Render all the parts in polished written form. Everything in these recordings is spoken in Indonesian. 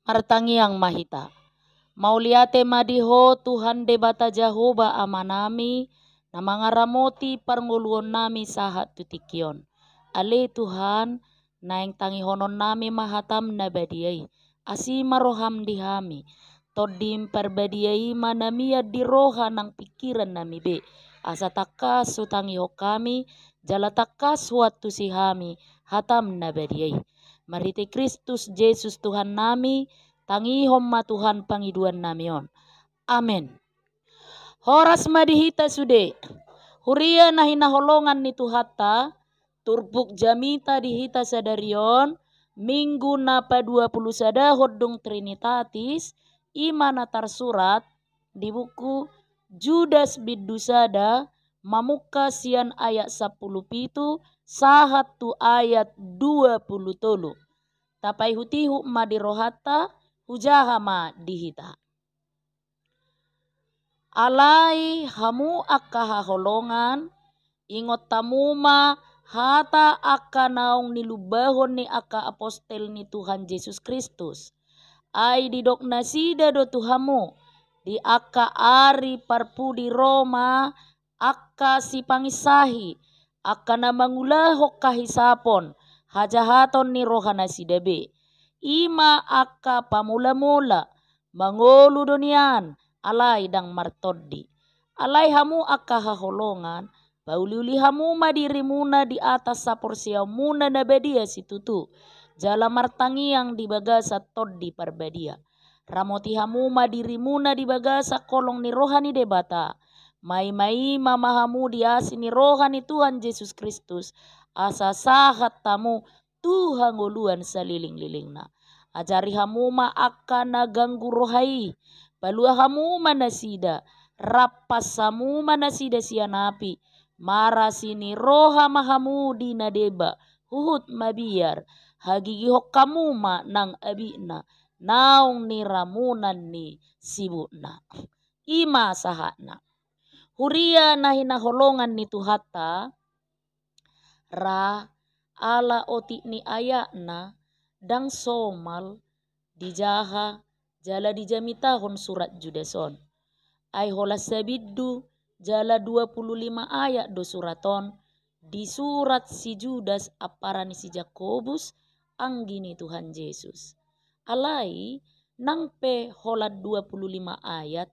Martangiang mahita. Mauliate madiho Tuhan debata Jehovah amanami na mga ramoti parnguluon nami sahat tutikyon. Ale Tuhan na yang tangihonon nami mahatam na badiyay. Asi maroham dihami. Todim perbadiyay manamia diroha ng pikiran nami be. Asa takas sutangiho kami jala takas suatu sihami hatam na badiyay. Marite Kristus Jesus Tuhan nami tangihom ma Tuhan pangiduan namion. Amen. Horas madihita sude. Huria na hinaholongan ni Tuhata. Turpuk jamita dihita sadarion. Minggu na pa 20 hodong Trinitatis. Imana tarsurat di buku Judas bidusada. Mamuka sian ayat 10 sahat tu ayat 20 tolu. Tapai hutihu madirohata hujahama dihita. Alai hamu akka haholongan ingot tamuma hata akka naong nilubahon ni akka apostel ni Tuhan Yesus Kristus. Ay didok nasida do Tuhamu di akka ari parpudi Roma akka si pangisahi akka na mangulahok kahisapon hajahaton ni rohana sidabe. Ima akka pamula-mula mangolu donian alay dang martoddi. Alay hamu akka haholongan pauliuli hamu madiri muna di atas saporsia muna na badia situtu. Jala martangiang di bagasa toddi parbadia. Ramoti hamu madiri muna di bagasa kolong ni rohani debata. Mai mamahamu di asini rohani Tuhan Yesus Kristus. Asa sahat tamu Tuhan nguluan saliling-lilingna. Ajari hamuma akan naganggu rohai. Palua hamuma nasida. Rapas hamuma nasida sianapi. Mara sini roha mahamu di nadeba. Huhut mabiar. Hagigi hokamuma nang abina. Naung ni ramunan ni sibutna. Ima sahatna. Huria na hinaholongan ni Tuhata. Ra ala otik ni ayakna dang somal dijaha jala dijamitahon surat Judason. Ay hola sabiddu jala 25 ayat do suraton di surat si Judas aparani si Jakobus anggini Tuhan Yesus. Alai nang pe hola 25 ayat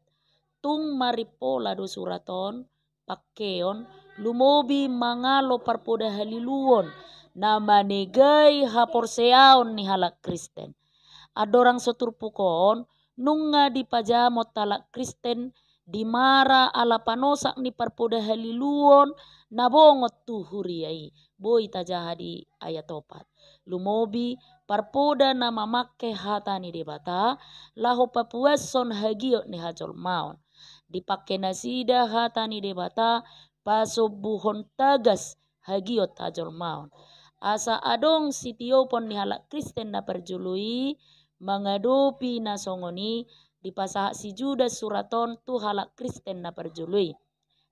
tung maripola do suraton pakeon lumobi mangalo parpoda haliluon na manegai haporseaon ni halak Kristen. Adorang soturpukon nunga di pajamot talak Kristen di mara ala panosak ni parpoda haliluon na bongot tuhuriai. Boy tajaha di ayat 4. Lumobi parpoda na mamakke hata ni debata laho papuason hagiot ni hajol maon. Dipakai nasida hata ni debata pasobuhon tagas hagiot hajol maon. Asa adong sitiopon ni halak Kristen na perjului mengadopi na songoni di pasah si Judas suraton tu halak Kristen na perjului.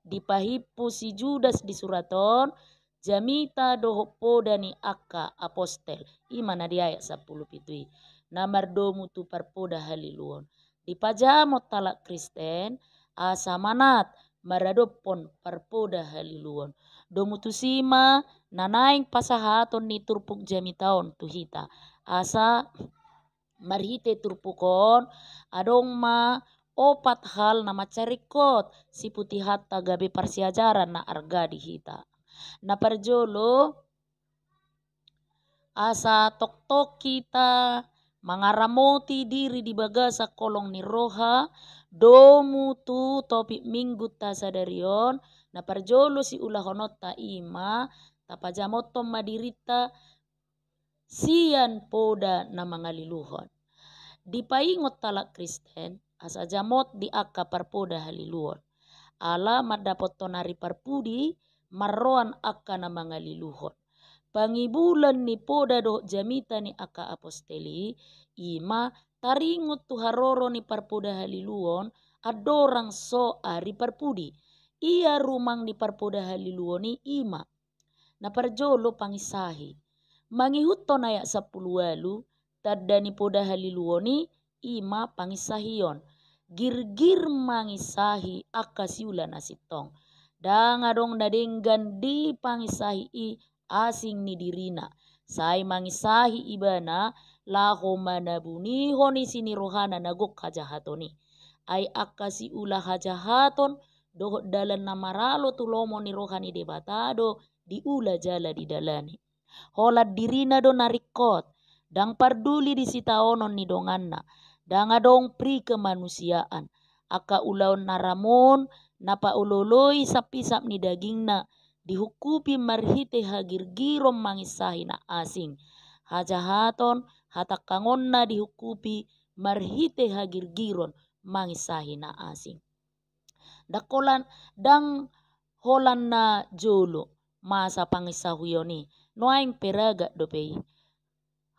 Di pahipu si Judas di suraton jamita dohopo dani akka apostel. Imana di ayat 10 pitui. Namar domu tu parpoda haliluon. Di pajamot talak Kristen asa manat maradopon parpoda haliluon. Domu tu sima nanaing pasahaton ni turpuk jamitaon tuhita. Asa marhite turpukon adong ma opat hal na macarikot si putih hatta gabe parsiajaran na arga dihita. Na parjolo asa tok-tok kita mangaramoti diri di bagasa kolong ni roha domu tu topik minggu ta sadarion na parjolo si ulahonot ta ima tapajamotom madirita sian poda na mangaliluhon. Di paingot talak Kristen asa jamot di akka parpoda haliluhon. Ala madapot tonari parpudi marroan akka na mangaliluhon. Pangibulan ni poda do jamita ni akka aposteli ima taringot tu haroro ni parpoda haliluon adorang so ari parpudi. Ia rumang ni parpoda haliluon ni ima. Na parjolo pangisahi. Mangihuton ayat 10 walu Tadani poda haliluoni ima pangisahion. Girgir mangisahi akasiula nasitong. Dangadong nadenggan di pangisahi i asing ni dirina. Sai mangisahi ibana laho manabunihon isini rohana nagok hajahatoni. Ay akasi ula hajahaton dohot dalan namaralo tulomo ni rohani debatado di ula jala di dalani. Holat dirina do narikot. Dang parduli di sitaonon ni donganna. Dangadong pri kemanusiaan. Aka ulaon naramon napauloloi sapisap ni dagingna. Dihukupi marhite hagirgirom mangisahi na asing. Hajahaton hatakangon na dihukupi marhite hagirgiron mangisahi na asing. Dakolan dang holan na jolo masa pangisahuyoni. Noaing peraga dopei.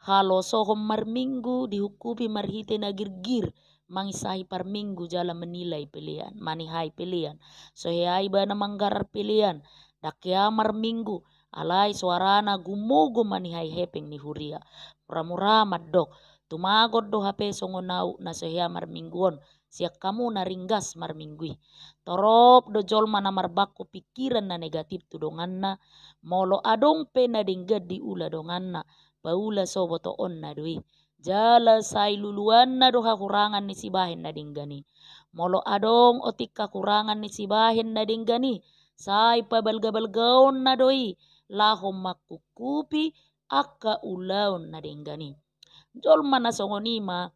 Halo sohom marminggu dihukupi marhite nagirgir mangisahi par minggu jala menilai pilihan manihai pilihan so heai bana manggarar pilihan dakia marminggu alai suarana gumogo manihai hepeng ni huria murah-murah madok tumagot do hape songonau na so hea marmingguon siak kamu naringgas marminggui torop do jol mana marbako pikiran na negatif tu donganna molo adong pe na dinggad di ula donganna paula soboto onna doi jala sai luluan na do hakurangan ni sibahen na dinggani molo adong otik kakurangan ni sibahen na dinggani sai pabalga-balgaon na doi lahom makukupi akka ulaon na dinggani jol mana songonima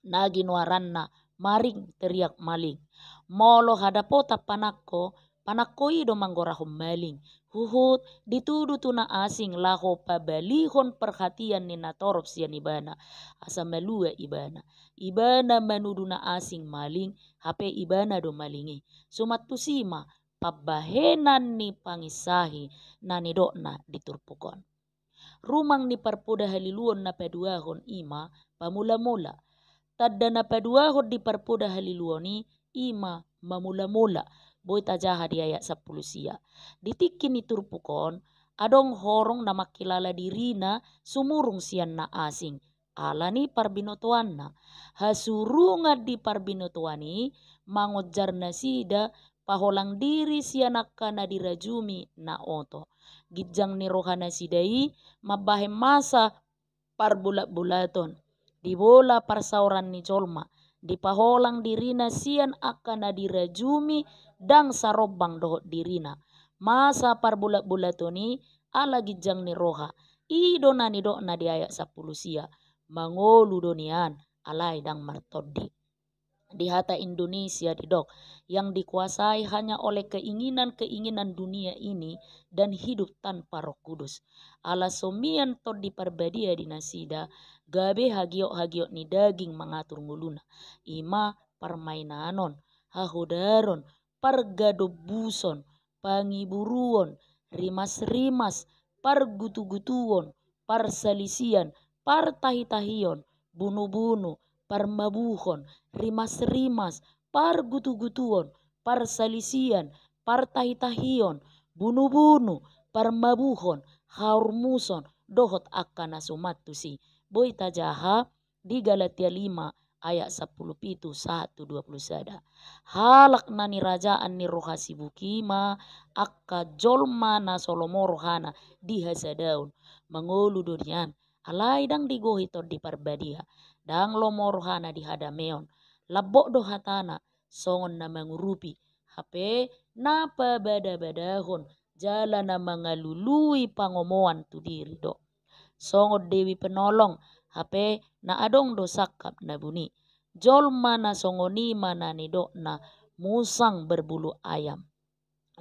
naginwaran na maring teriak maling molo hadapota panakko ido manggorahom maling huhut ditudu tuna asing laho pabalihon perhatian ni natorop sian ibana asa malua ibana manuduna asing maling hape ibana do malingi sumat tusima pabahenan ni pangisahi nani dokna diturpukon rumang ni parpoda haliluon na paduahon ima pamula-mula tadda na paduahon di parpoda haliluoni ima mamula-mula boy tajaha di ayat 10 sia. Ditikin iturpukon, adong horong na makilala dirina sumurung sian na asing. Alani parbinotuan na. Hasurungat di parbinotuani, mangojar na sida, paholang diri sian akka na dirajumi na oto. Gijang ni rohana sidai, mabahem masa parbulat-bulaton. Di bola parsauran ni jolma. Di paholang dirina sian akka na dirajumi dang sarobang dohot dirina masa parbulat-bulatoni ala gijang ni roha ido na ni dokna di ayat 10 sia mangolu donian alai dang martodi di hata Indonesia di dok yang dikuasai hanya oleh keinginan-keinginan dunia ini dan hidup tanpa Roh Kudus ala somian tod di parbadia di nasida gabe hagiok-hagiok ni daging mengatur nguluna ima permainanon hahudaron pargadobuson, pangiburuon, rimas-rimas, pargutu-gutuon, parsalisian, partahitahion, bunuh-bunuh, parmabuhon, rimas-rimas, pargutu-gutuon, parsalisian, partahitahion, bunuh-bunuh, parmabuhon, haurmuson, dohot akana sumatusi. Boy tajaha di Galatia 5 ayat 10 1:21 halak na ni rajaan ni roha sibukima akka jolma na solomo rohana di hasadaun mangolu donian alai dang digohito di parbadia dang lomo rohana di hadameon labok do hatana songon na mangurupi hape napa bada-badahon jala na mangalului pangomoan tu diri do songon Dewi Penolong hape na adong do sakap na buni jolma na songoni mana ni dokna musang berbulu ayam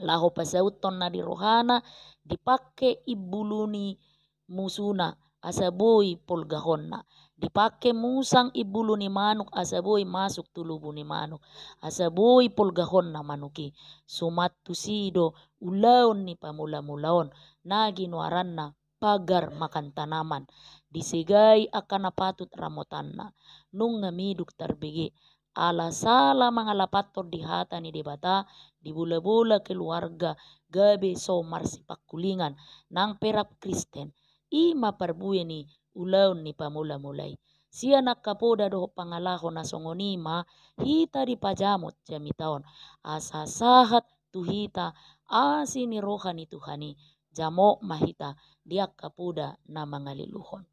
laho pasauton na di rohana dipake ibuluni musuna asaboi polgahonna dipake musang ibuluni manuk asaboi masuk tulubuni manuk asaboi polgahonna manuki sumatu sido ulaon ni pamula-mulaon naginwaranna pagar makan tanaman disegai akan patut ramotanna nung ngamiduk tarbege ala sala mangalapator di hata ni debata di bula-bula keluarga gabe so marsipak kulingan nang perap Kristen ima parbuye ni ulaon ni pamula-mulay. Siya nakapoda do pangalaho na songonima hita di pajamot jami taon. Asasahat tuhita asi ni rohani Tuhani jamo mahita dia kapuda na mangaliluhon.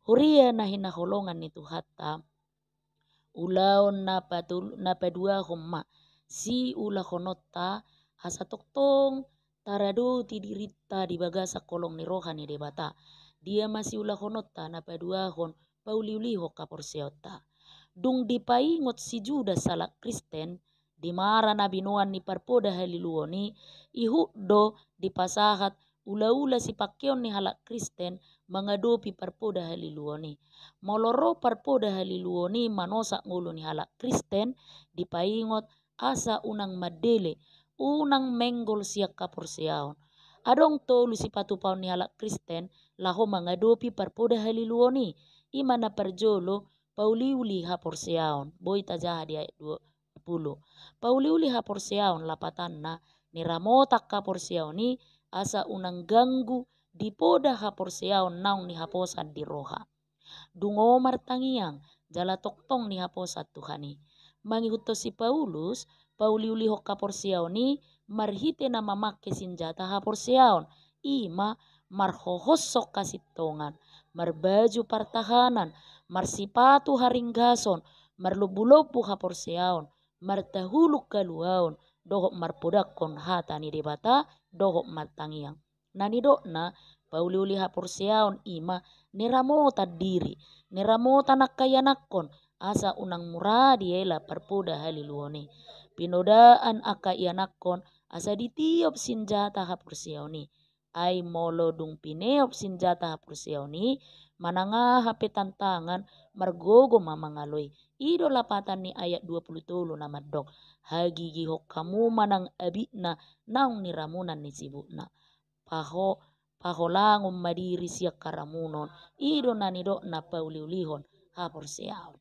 Huria na hinaholongan ni Tuhata ulaon na padua humma si ula honota hasa toktong tarado ti dirita di bagasa kolong ni rohani debata. Dia masih ula honota na padua hon pauliuliho kaporseota. Dung dipaingot si Judas salak Kristen di mara na binuan ni parpoda haliluoni ihuddo di pasahat ula-ula si pakyon ni halak Kristen mengadopi parpoda haliluoni. Moloro parpoda haliluoni manosak ngulu ni halak Kristen dipaingot asa unang madele unang menggol siak kaporseaon. Adong tolu si patupaon ni halak Kristen laho mengadopi parpoda haliluoni imana perjolo pauliuli haporseaon boy tajaha di ayat 20. Pauliuli haporseaon lapatanna ni ramotak kaporseaoni asa unang ganggu di poda haporseaon naung ni haposan di roha. Dungo martangiang jala toktong ni haposat Tuhani. Mangihuto si Paulus pauliuli ho kaporseaoni marhite na mamake senjata haporseaon ima marhohosok kasitongan marbaju pertahanan, marsipatu haringgason, marlubu-lubu haporseaon, martahuluk kaluaon, dohok marpodakon hata ni debata, dohok martangiang. Nanidokna pauliuli haporseaon ima niramota diri, niramota nakayanakon, asa unang muradi ela parpoda haliluoni. Pinodaan aka ianakon asa ditiop senjata haporseaoni. Ay molo dung pineop senjata haporseaoni mananga hape tantangan margogo mamangaloy. Ido lapatan ni ayat 23 na madok. Hagigihok kamu manang abitna naung niramunan ni sibukna. Paholangom madiri siya karamunon. Ido nanidok na pauliulihon haporseaon.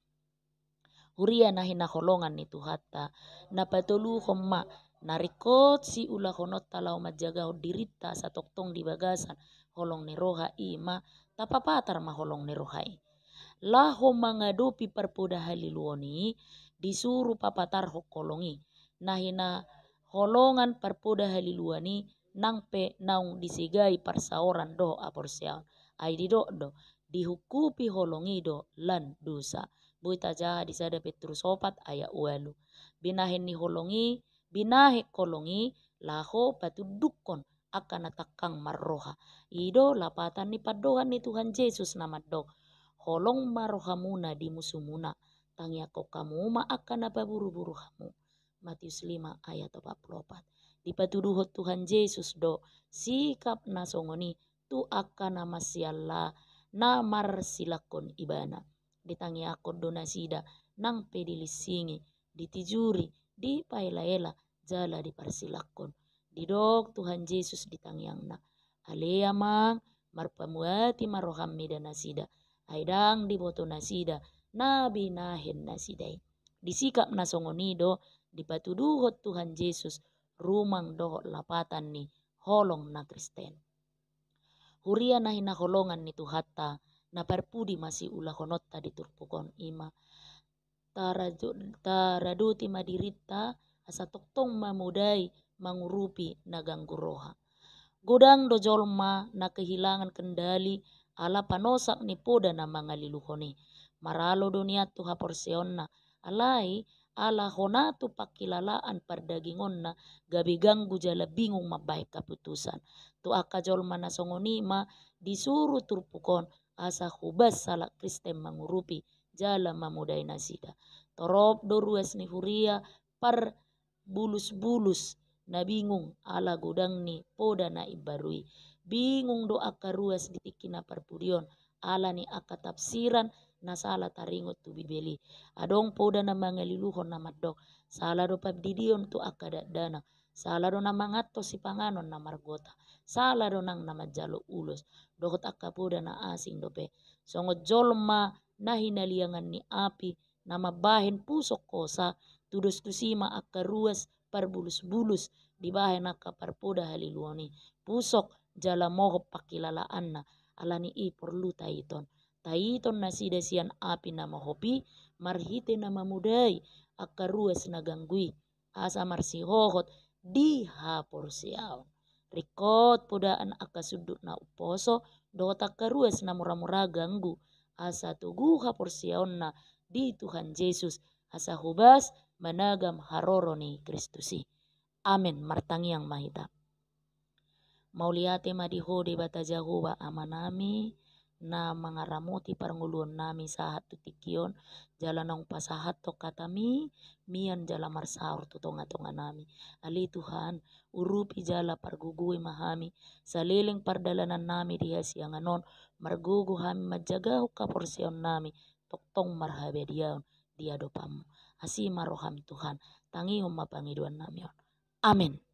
Huria na hinaholongan ni Tuhata na patuluhom ma narikot si ula honot talau majagaw dirita sa toktong di bagasan holong ni roha ima tapapatar maholong ni rohai. Laho mangadopi parpoda haliluoni disuruh papatar hokolongi. Nahina holongan parpoda haliluoni nangpe naung disigai parsaoran do aporseaon. Ay didok do dihukupi holongi do lan dosa. Boy tajaha di sada Petrus 4 ayat 8. Binahin ni holongi binahe kolongi laho patudukon akan natakang marroha. Ido lapatan ni padohan ni Tuhan Yesus nama dok. Holong marohamuna di musumuna. Tangi ako kamu ma akan nababuru-buru hamu. Matius 5 ayat 44. Di patuduhot Tuhan Yesus do sikap nasongoni tu akan nama sialla na marsilakon ibana. Ditangi ako donasida nang pedilisingi ditijuri di pailaela jala di parsilakon. Didok Tuhan Yesus ditangiangna. Alea mang marpamuati marohammi dan nasida. Aidang diboto nasida nabi nahen nasidai. Disikap nasongonido dipatuduhot Tuhan Yesus rumang dohok lapatan ni holong na Kristen. Huria na hinaholongan ni Tuhata na parpudi masih ulah honotta diturpukon ima. Taraduti madirita asa toktong mamudai mangurupi naganggu roha. Godang do jolma na kehilangan kendali ala panosak ni poda na mangaliluhoni. Maralo dunia tu haporseonna alai ala honatu pakilalaan pardagingonna gabi ganggu jala bingung mabaik keputusan. Tu aka jolma na songonima disuruh turpukon asa hubas salak Kristen mangurupi jala mamudai nasida. Torop do ruas ni huria par bulus-bulus na bingung ala godang ni poda na ibarui. Bingung do aka ruas ditikina parpurion ala ni aka tafsiran na sala taringot tu bibeli. Adong poda na mangaliluhon na madok. Sala do pabdidion tu aka dadana. Sala do na mangato si panganon na margota. Sala do nang na majalo ulos. Dokot aka poda na asing dope. Songot jolma na hinaliangan ni api na mabahin pusok kosa tudos tusima aka ruas parbulus-bulus di bahay nakaparpoda haliluoni. Pusok jala mohop pakilalaan na alani i perlu taiton. Taiton na sida sian api na mahopi, marhite na mamudai, akaruas na ganggui, asa marsihohot di hapor siaw. Rikot pudaan akasudut na uposo, dota karuas na mura-mura ganggu, asa tugu hapor siaw na di Tuhan Yesus, asa hubas managam haroro ni Kristusi. Amin, martangiang mahita. Mauliate madihode bata Jahoba amanami, na mangaramuti parnguluan nami sahat tutikion jalanong pasahat to katami mian jala marsaur to tonga nami ali Tuhan urupi jala pargugui mahami saliling pardalanan nami di hasianganon margugu hami majaga kaporsion nami toktong marhabe diaon dia dopamu asi maroham Tuhan tangihum mapangiduan nami. Amin.